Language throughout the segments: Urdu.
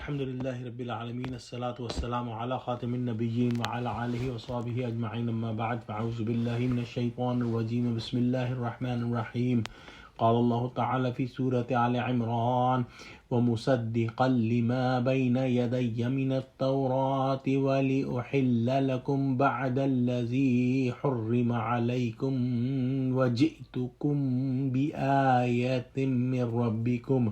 الحمد للہ رب العالمین الصلاۃ والسلام علی خاتم النبیین وعلی آلہ وصحبہ اجمعین اما بعد فاعوذ باللہ من الشیطان الرجیم بسم اللہ الرحمن الرحیم قال اللہ تعالی فی سورۃ آل عمران ومصدقا لما بین یدی من التوراۃ ولأحل لکم بعد الذی حرم علیکم وجئتکم بآیۃ من ربکم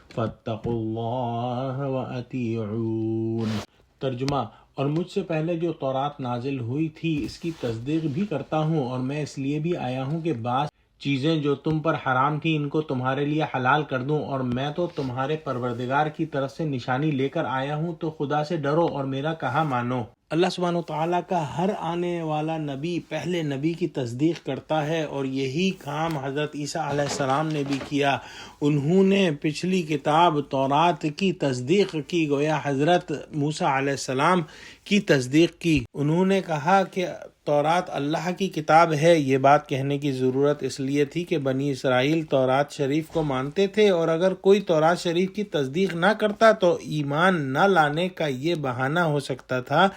فاتقوا اللہ وَأَطِیعُونِ۔ ترجمہ: اور مجھ سے پہلے جو تورات نازل ہوئی تھی اس کی تصدیق بھی کرتا ہوں، اور میں اس لیے بھی آیا ہوں کہ بعض چیزیں جو تم پر حرام تھیں ان کو تمہارے لیے حلال کر دوں، اور میں تو تمہارے پروردگار کی طرف سے نشانی لے کر آیا ہوں، تو خدا سے ڈرو اور میرا کہا مانو۔ اللہ سبحانہ وتعالیٰ کا ہر آنے والا نبی پہلے نبی کی تصدیق کرتا ہے، اور یہی کام حضرت عیسیٰ علیہ السلام نے بھی کیا۔ انہوں نے پچھلی کتاب تورات کی تصدیق کی، گویا حضرت موسیٰ علیہ السلام کی تصدیق کی۔ انہوں نے کہا کہ تورات اللہ کی کتاب ہے۔ یہ بات کہنے کی ضرورت اس لیے تھی کہ بنی اسرائیل تورات شریف کو مانتے تھے، اور اگر کوئی تورات شریف کی تصدیق نہ کرتا تو ایمان نہ لانے کا یہ بہانہ ہو سکتا تھا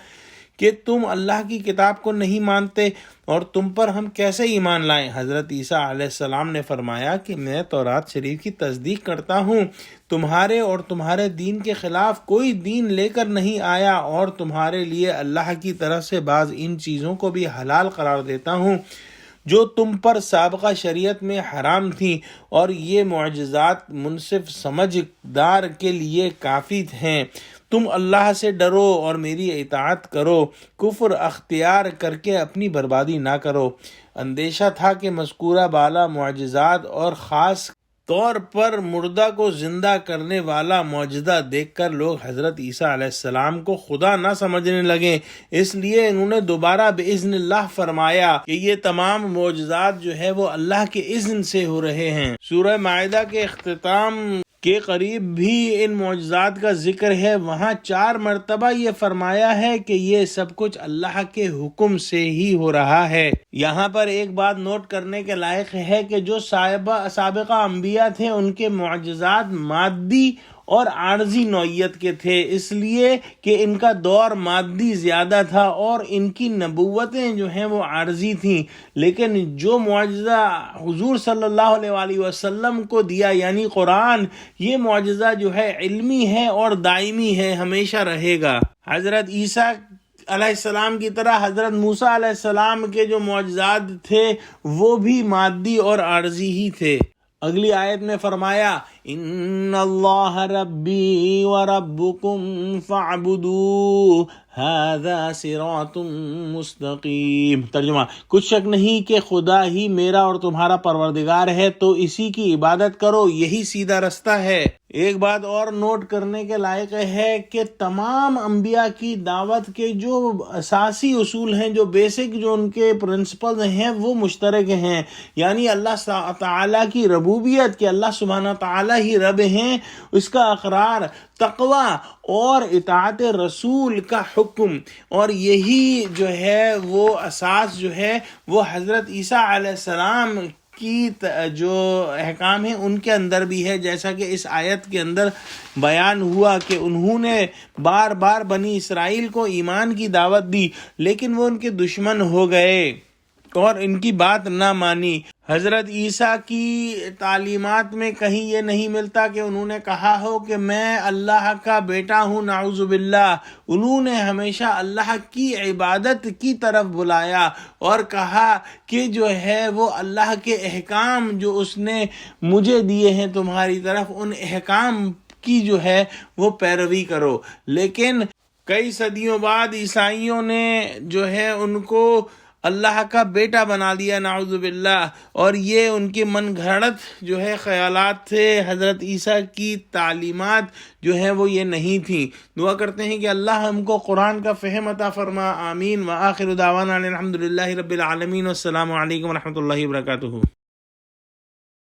کہ تم اللہ کی کتاب کو نہیں مانتے اور تم پر ہم کیسے ایمان لائیں۔ حضرت عیسیٰ علیہ السلام نے فرمایا کہ میں تورات شریف کی تصدیق کرتا ہوں، تمہارے اور تمہارے دین کے خلاف کوئی دین لے کر نہیں آیا، اور تمہارے لیے اللہ کی طرف سے بعض ان چیزوں کو بھی حلال قرار دیتا ہوں جو تم پر سابقہ شریعت میں حرام تھیں، اور یہ معجزات منصف سمجھدار کے لیے کافی ہیں۔ تم اللہ سے ڈرو اور میری اطاعت کرو، کفر اختیار کر کے اپنی بربادی نہ کرو۔ اندیشہ تھا کہ مذکورہ بالا معجزات اور خاص طور پر مردہ کو زندہ کرنے والا معجزہ دیکھ کر لوگ حضرت عیسیٰ علیہ السلام کو خدا نہ سمجھنے لگیں، اس لیے انہوں نے دوبارہ بإذن اللہ فرمایا کہ یہ تمام معجزات جو ہے وہ اللہ کے اذن سے ہو رہے ہیں۔ سورہ مائدہ کے اختتام کے قریب بھی ان معجزات کا ذکر ہے، وہاں 4 مرتبہ یہ فرمایا ہے کہ یہ سب کچھ اللہ کے حکم سے ہی ہو رہا ہے۔ یہاں پر ایک بات نوٹ کرنے کے لائق ہے کہ جو سابقہ انبیاء تھے ان کے معجزات مادی اور عارضی نوعیت کے تھے، اس لیے کہ ان کا دور مادی زیادہ تھا اور ان کی نبوتیں جو ہیں وہ عارضی تھیں، لیکن جو معجزہ حضور صلی اللہ علیہ وآلہ وسلم کو دیا یعنی قرآن، یہ معجزہ جو ہے علمی ہے اور دائمی ہے، ہمیشہ رہے گا۔ حضرت عیسیٰ علیہ السلام کی طرح حضرت موسیٰ علیہ السلام کے جو معجزات تھے وہ بھی مادی اور عارضی ہی تھے۔ اگلی آیت میں فرمایا ان اللہ ربی وربکم فاعبدوہ ھذا صراط مستقیم۔ ترجمہ: کچھ شک نہیں کہ خدا ہی میرا اور تمہارا پروردگار ہے، تو اسی کی عبادت کرو، یہی سیدھا رستہ ہے۔ ایک بات اور نوٹ کرنے کے لائق ہے کہ تمام انبیاء کی دعوت کے جو اساسی اصول ہیں، جو بیسک جو ان کے پرنسپل ہیں وہ مشترک ہیں، یعنی اللہ تعالیٰ کی ربوبیت، کہ اللہ سبحانہ تعالیٰ ہی رب ہیں، اس کا اقرار، تقوی اور اطاعت رسول کا حکم، اور یہی جو ہے وہ اساس جو ہے وہ حضرت عیسیٰ علیہ السلام کی جو احکام ہیں ان کے اندر بھی ہے، جیسا کہ اس آیت کے اندر بیان ہوا کہ انہوں نے بار بار بنی اسرائیل کو ایمان کی دعوت دی، لیکن وہ ان کے دشمن ہو گئے اور ان کی بات نہ مانی۔ حضرت عیسیٰ کی تعلیمات میں کہیں یہ نہیں ملتا کہ انہوں نے کہا ہو کہ میں اللہ کا بیٹا ہوں، نعوذ باللہ۔ انہوں نے ہمیشہ اللہ کی عبادت کی طرف بلایا اور کہا کہ جو ہے وہ اللہ کے احکام جو اس نے مجھے دیے ہیں تمہاری طرف، ان احکام کی جو ہے وہ پیروی کرو۔ لیکن کئی صدیوں بعد عیسائیوں نے جو ہے ان کو اللہ کا بیٹا بنا دیا، نعوذ باللہ، اور یہ ان کے من گھڑت جو ہے خیالات تھے۔ حضرت عیسیٰ کی تعلیمات جو ہے وہ یہ نہیں تھیں۔ دعا کرتے ہیں کہ اللہ ہم کو قرآن کا فہم عطا فرما، آمین۔ وآخر دعوانا الحمدللہ رب العالمین، والسلام علیکم ورحمۃ اللہ وبرکاتہ۔